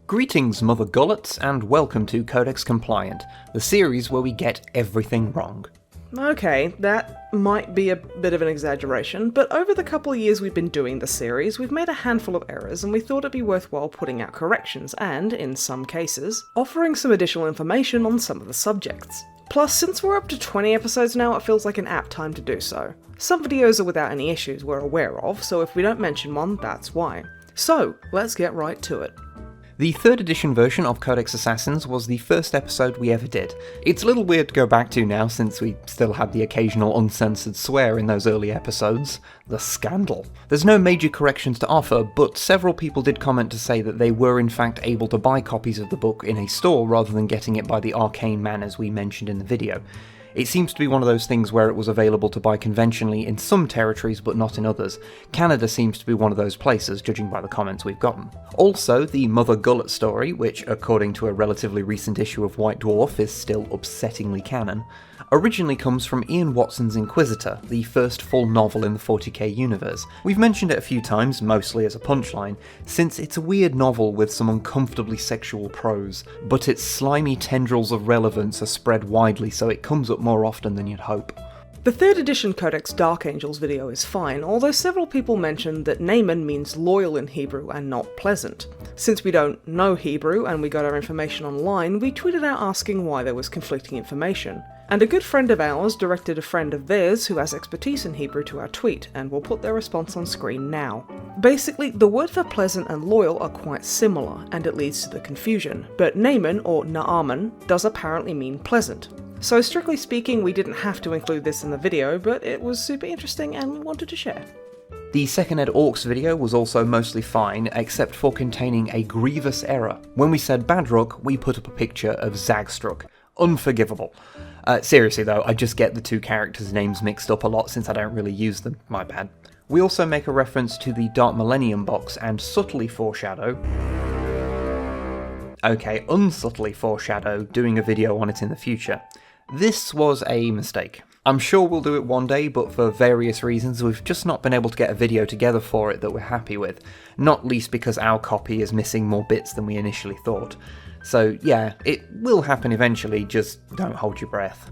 Greetings, Mother Gullets, and welcome to Codex Compliant, the series where we get everything wrong. Okay, that might be a bit of an exaggeration, but over the couple of years we've been doing the series, we've made a handful of errors and we thought it'd be worthwhile putting out corrections and, in some cases, offering some additional information on some of the subjects. Plus, since we're up to 20 episodes now, it feels like an apt time to do so. Some videos are without any issues we're aware of, so if we don't mention one, that's why. So, let's get right to it. The 3rd edition version of Codex Assassins was the first episode we ever did. It's a little weird to go back to now since we still had the occasional uncensored swear in those early episodes. The scandal. There's no major corrections to offer, but several people did comment to say that they were in fact able to buy copies of the book in a store rather than getting it by the arcane manners we mentioned in the video. It seems to be one of those things where it was available to buy conventionally in some territories but not in others. Canada seems to be one of those places, judging by the comments we've gotten. Also, the Mother Gullet story, which according to a relatively recent issue of White Dwarf is still upsettingly canon, originally comes from Ian Watson's Inquisitor, the first full novel in the 40k universe. We've mentioned it a few times, mostly as a punchline, since it's a weird novel with some uncomfortably sexual prose, but its slimy tendrils of relevance are spread widely so it comes up more often than you'd hope. The 3rd edition Codex Dark Angels video is fine, although several people mentioned that Naaman means loyal in Hebrew and not pleasant. Since we don't know Hebrew and we got our information online, we tweeted out asking why there was conflicting information. And a good friend of ours directed a friend of theirs who has expertise in Hebrew to our tweet, and we'll put their response on screen now. Basically, the word for pleasant and loyal are quite similar, and it leads to the confusion, but Naaman, or Naaman, does apparently mean pleasant. So strictly speaking, we didn't have to include this in the video, but it was super interesting and we wanted to share. The 2nd Ed Orcs video was also mostly fine, except for containing a grievous error. When we said Badrock, we put up a picture of Zagstruck. Unforgivable. Seriously though, I just get the two characters' names mixed up a lot since I don't really use them, my bad. We also make a reference to the Dark Millennium box and subtly foreshadow... Okay, unsubtly foreshadow doing a video on it in the future. This was a mistake. I'm sure we'll do it one day, but for various reasons we've just not been able to get a video together for it that we're happy with, not least because our copy is missing more bits than we initially thought. So yeah, it will happen eventually, just don't hold your breath.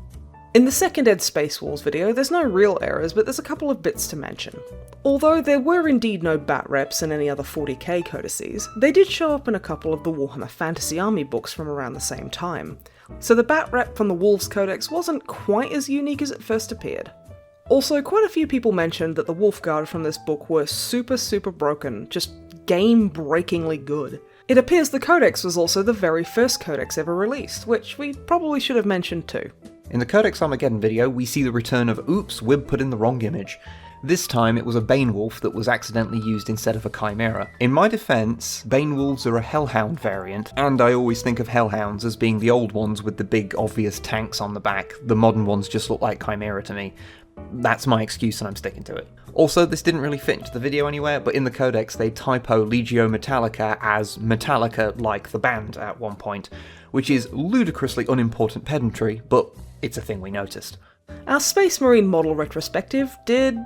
In the 2nd Ed Space Wars video, there's no real errors, but there's a couple of bits to mention. Although there were indeed no bat reps in any other 40k codices, they did show up in a couple of the Warhammer Fantasy Army books from around the same time. So the bat rep from the Wolves Codex wasn't quite as unique as it first appeared. Also, quite a few people mentioned that the Wolf Guard from this book were super broken, just game-breakingly good. It appears the Codex was also the very first Codex ever released, which we probably should have mentioned too. In the Codex Armageddon video, we see the return of oops, we've put in the wrong image. This time it was a Bane Wolf that was accidentally used instead of a Chimera. In my defense, Bane Wolves are a Hellhound variant, and I always think of Hellhounds as being the old ones with the big obvious tanks on the back. The modern ones just look like Chimera to me. That's my excuse and I'm sticking to it. Also, this didn't really fit into the video anywhere, but in the Codex they typo Legio Metallica as Metallica like the band at one point, which is ludicrously unimportant pedantry, but it's a thing we noticed. Our Space Marine model retrospective did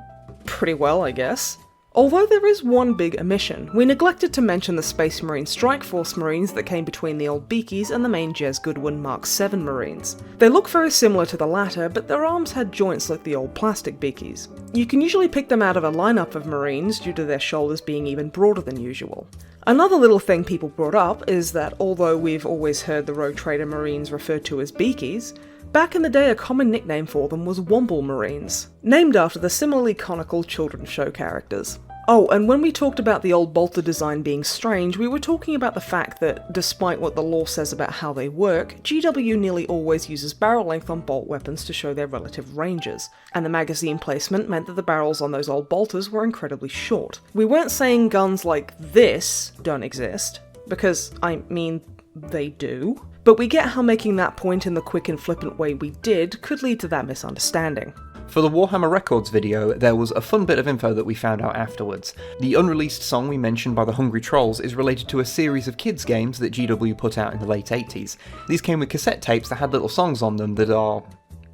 pretty well, I guess. Although there is one big omission, we neglected to mention the Space Marine Strike Force Marines that came between the old Beakies and the main Jez Goodwin Mark VII Marines. They look very similar to the latter, but their arms had joints like the old plastic Beakies. You can usually pick them out of a lineup of Marines due to their shoulders being even broader than usual. Another little thing people brought up is that although we've always heard the Rogue Trader Marines referred to as Beakies, back in the day a common nickname for them was Womble Marines, named after the similarly conical children's show characters. Oh, and when we talked about the old bolter design being strange, we were talking about the fact that, despite what the lore says about how they work, GW nearly always uses barrel length on bolt weapons to show their relative ranges, and the magazine placement meant that the barrels on those old bolters were incredibly short. We weren't saying guns like this don't exist, because, I mean, they do, but we get how making that point in the quick and flippant way we did could lead to that misunderstanding. For the Warhammer Records video, there was a fun bit of info that we found out afterwards. The unreleased song we mentioned by the Hungry Trolls is related to a series of kids games that GW put out in the late 80s. These came with cassette tapes that had little songs on them that are,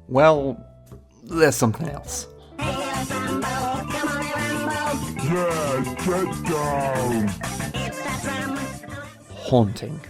well, they're something else. Yeah, get down! haunting.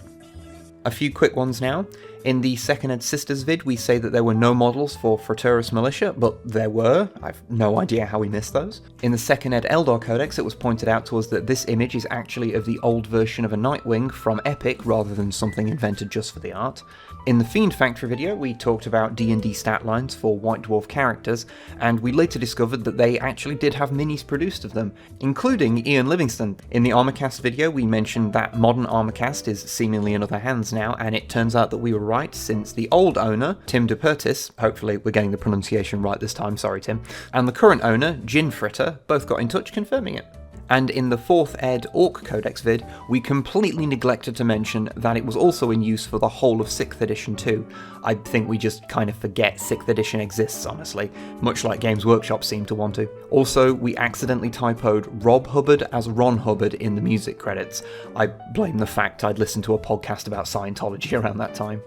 A few quick ones now. In the Second Ed Sisters vid, we say that there were no models for Fraterus Militia, but there were. I've no idea how we missed those. In the Second Ed Eldar Codex, it was pointed out to us that this image is actually of the old version of a Nightwing from Epic, rather than something invented just for the art. In the Fiend Factory video, we talked about D&D stat lines for White Dwarf characters, and we later discovered that they actually did have minis produced of them, including Ian Livingston. In the Armorcast video, we mentioned that modern Armorcast is seemingly in other hands now, and it turns out that we were right, since the old owner, Tim DePertis, hopefully we're getting the pronunciation right this time, sorry Tim, and the current owner, Gin Fritter, both got in touch confirming it. And in the 4th Ed Orc Codex vid, we completely neglected to mention that it was also in use for the whole of 6th edition too. I think we just kind of forget 6th edition exists, honestly, much like Games Workshop seem to want to. Also, we accidentally typoed Rob Hubbard as Ron Hubbard in the music credits. I blame the fact I'd listened to a podcast about Scientology around that time.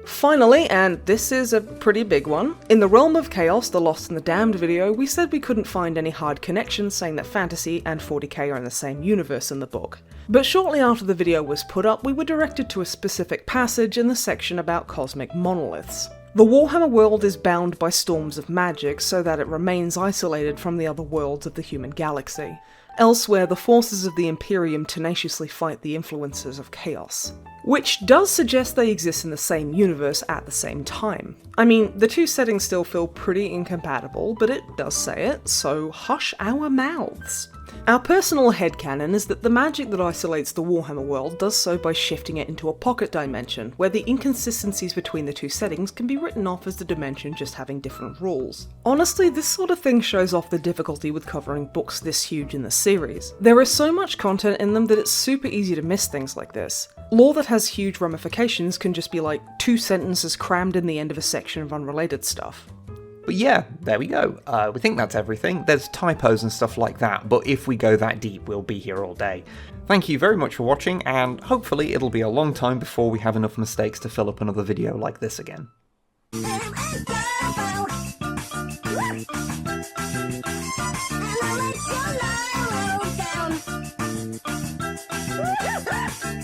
Finally, and this is a pretty big one, in the Realm of Chaos, the Lost and the Damned video, we said we couldn't find any hard connections saying that fantasy and 40k are in the same universe in the book. But shortly after the video was put up, we were directed to a specific passage in the section about cosmic monoliths. The Warhammer world is bound by storms of magic so that it remains isolated from the other worlds of the human galaxy. Elsewhere, the forces of the Imperium tenaciously fight the influences of chaos. Which does suggest they exist in the same universe at the same time. I mean, the two settings still feel pretty incompatible, but it does say it, so hush our mouths. Our personal headcanon is that the magic that isolates the Warhammer world does so by shifting it into a pocket dimension, where the inconsistencies between the two settings can be written off as the dimension just having different rules. Honestly, this sort of thing shows off the difficulty with covering books this huge in the series. There is so much content in them that it's super easy to miss things like this. Lore that has huge ramifications can just be like 2 sentences crammed in the end of a section of unrelated stuff. But yeah, there we go. We think that's everything. There's typos and stuff like that, but if we go that deep, we'll be here all day. Thank you very much for watching, and hopefully it'll be a long time before we have enough mistakes to fill up another video like this again. Down.